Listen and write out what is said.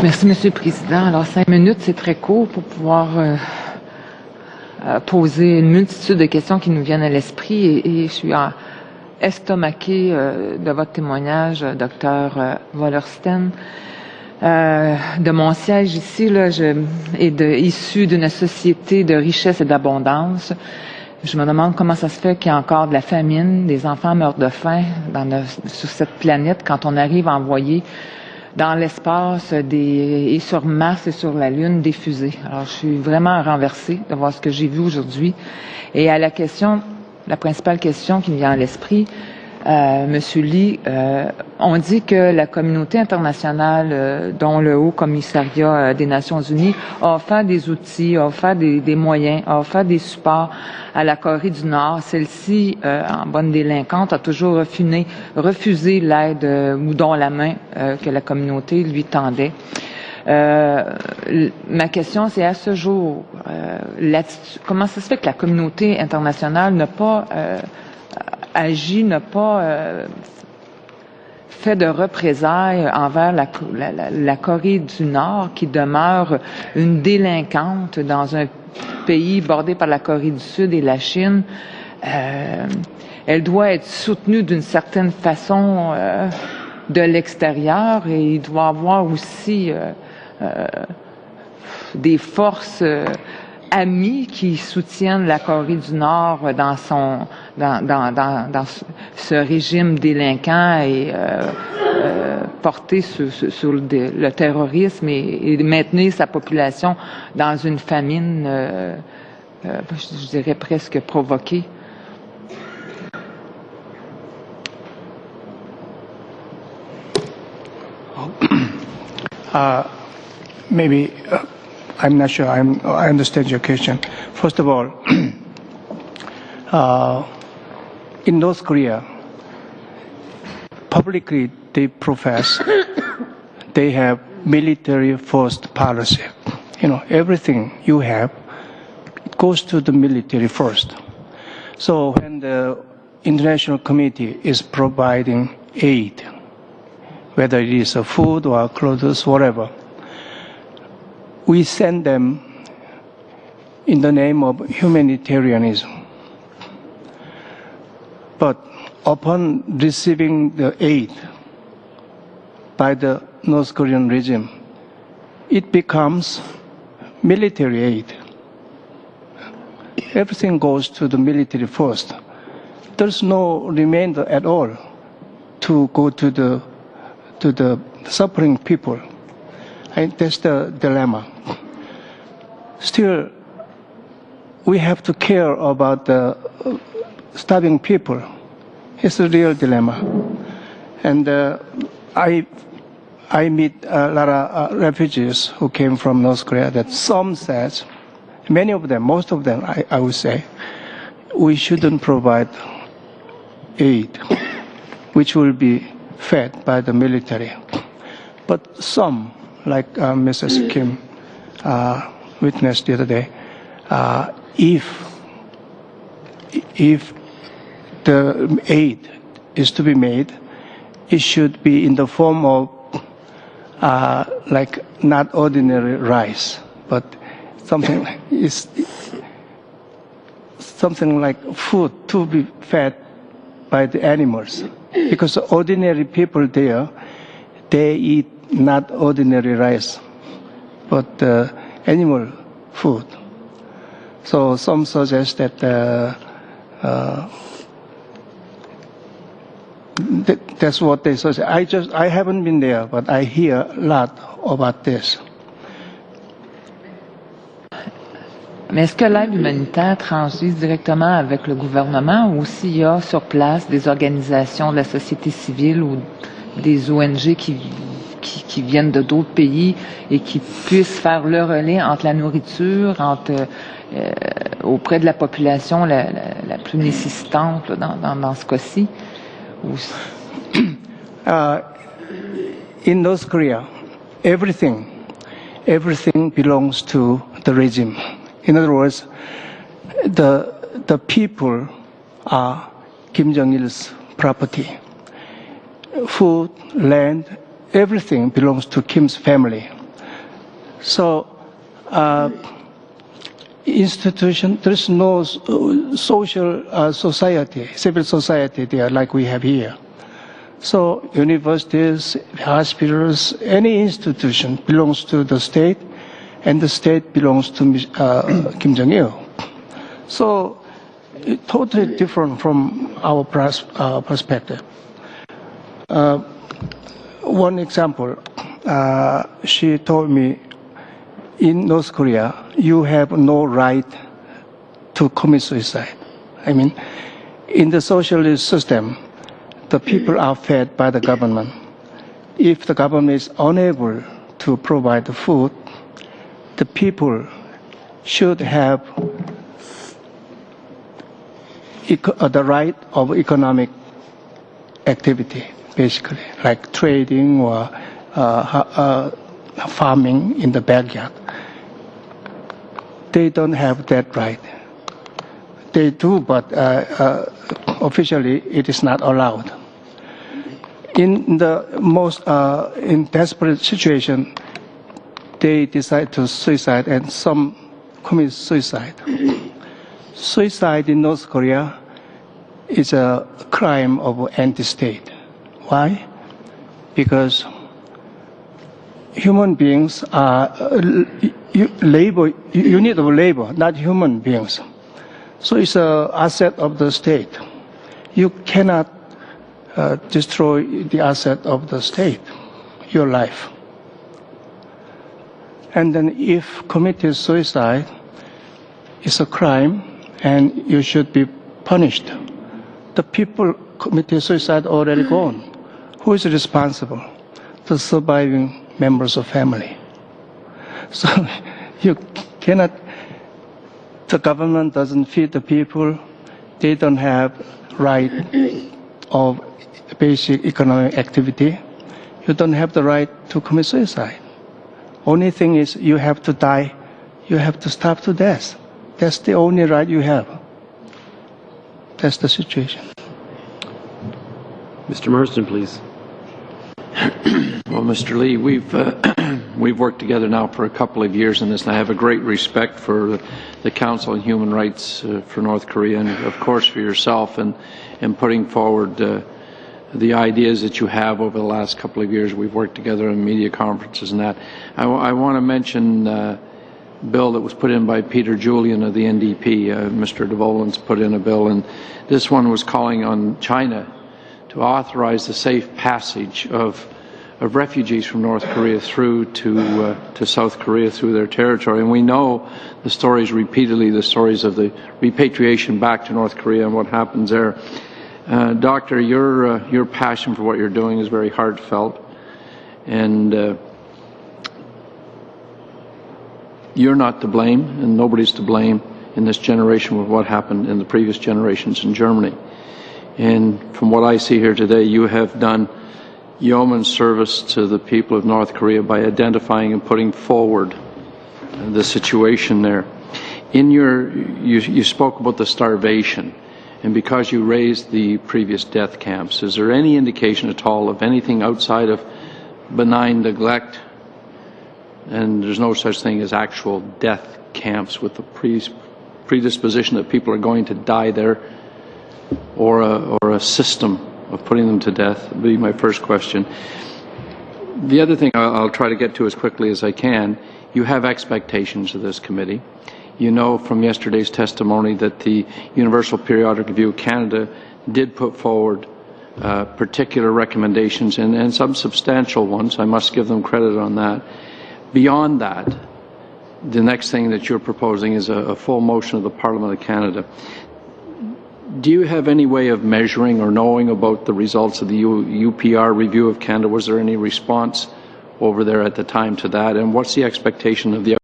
Merci, Monsieur le Président. Alors, 5 minutes, c'est très court pour pouvoir poser une multitude de questions qui nous viennent à l'esprit et je suis estomaquée de votre témoignage, Dr. Wallerstein. De mon siège ici, là, issu d'une société de richesse et d'abondance. Je me demande comment ça se fait qu'il y a encore de la famine, des enfants meurent de faim sur cette planète quand on arrive à envoyer dans l'espace et sur Mars et sur la Lune des fusées. Alors, je suis vraiment renversée de voir ce que j'ai vu aujourd'hui. Et à la principale question qui me vient à l'esprit, Monsieur Lee, on dit que la communauté internationale, dont le Haut Commissariat des Nations Unies, a offert des outils, a offert des moyens, a offert des supports à la Corée du Nord. Celle-ci, en bonne délinquante, a toujours refusé l'aide ou don la main que la communauté lui tendait. Ma question, c'est à ce jour, comment ça se fait que la communauté internationale n'a pas agi, n'a pas fait de représailles envers la Corée du Nord, qui demeure une délinquante dans un pays bordé par la Corée du Sud et la Chine. Elle doit être soutenue d'une certaine façon de l'extérieur et il doit y avoir aussi des forces amis qui soutiennent la Corée du Nord dans ce régime délinquant et porté sur le terrorisme et maintenir sa population dans une famine, je dirais presque provoquée. Maybe I'm not sure I understand your question. First of all, in North Korea, publicly they profess they have military first policy. You know, everything you have, it goes to the military first. So when the international community is providing aid, whether it is food or clothes, whatever, we send them in the name of humanitarianism. But upon receiving the aid by the North Korean regime, it becomes military aid. Everything goes to the military first. There's no remainder at all to go to the suffering people. And that's the dilemma. Still, we have to care about the starving people. It's a real dilemma. And I meet a lot of refugees who came from North Korea that some says, many of them, most of them, I would say, we shouldn't provide aid, which will be fed by the military. But some, like Mrs. Kim witnessed the other day, if the aid is to be made, it should be in the form of like not ordinary rice, but something like food to be fed by the animals. Because ordinary people there, they eat not ordinary rice, but animal food. So some suggest that that's what they suggest. I haven't been there, but I hear a lot about this. Mais est-ce que l'aide humanitaire transige directement avec le gouvernement ou s'il y a sur place des organisations de la société civile ou des ONG qui viennent de d'autres pays et qui puissent faire le relais entre la nourriture, auprès de la population la plus nécessitante dans ce cas-ci? In North Korea, everything belongs to the regime. In other words, the people are Kim Jong-il's property. Food, land, everything belongs to Kim's family. So, institution, there's no social society, civil society there like we have here. So universities, hospitals, any institution belongs to the state, and the state belongs to Kim Jong-il. So it's totally different from our perspective. One example, she told me, in North Korea, you have no right to commit suicide. I mean, in the socialist system, the people are fed by the government. If the government is unable to provide the food, the people should have the right of economic activity, basically, like trading or farming in the backyard. They don't have that right. They do, but officially it is not allowed. In the most in desperate situation, they decide to suicide, and some commit suicide. Suicide in North Korea is a crime of anti-state. Why? Because human beings are unit of labor, not human beings. So it's an asset of the state. You cannot destroy the asset of the state, your life. And then if committed suicide, it's a crime and you should be punished. The people committed suicide already gone. Who is responsible? The surviving members of family. So you cannot, the government doesn't feed the people, they don't have right of basic economic activity, you don't have the right to commit suicide. Only thing is you have to die, you have to starve to death. That's the only right you have. That's the situation. Mr. Marsden, please. Well, Mr. Lee, we've worked together now for a couple of years in this, and I have a great respect for the Council on Human Rights for North Korea, and of course for yourself, and putting forward the ideas that you have over the last couple of years. We've worked together in media conferences and that. I want to mention a bill that was put in by Peter Julian of the NDP. Mr. De Volen's put in a bill, and this one was calling on China to authorize the safe passage of refugees from North Korea through to South Korea through their territory. And we know the stories repeatedly, the stories of the repatriation back to North Korea and what happens there. Doctor, your passion for what you're doing is very heartfelt, and you're not to blame, and nobody's to blame in this generation with what happened in the previous generations in Germany. And from what I see here today, you have done yeoman's service to the people of North Korea by identifying and putting forward the situation there. You spoke about the starvation, and because you raised the previous death camps, is there any indication at all of anything outside of benign neglect, and there's no such thing as actual death camps with the predisposition that people are going to die there, or a system of putting them to death? That would be my first question. The other thing I'll try to get to as quickly as I can, you have expectations of this committee. You know from yesterday's testimony that the Universal Periodic Review of Canada did put forward particular recommendations, and some substantial ones. I must give them credit on that. Beyond that, the next thing that you're proposing is a full motion of the Parliament of Canada. Do you have any way of measuring or knowing about the results of the UPR review of Canada? Was there any response over there at the time to that? And what's the expectation of the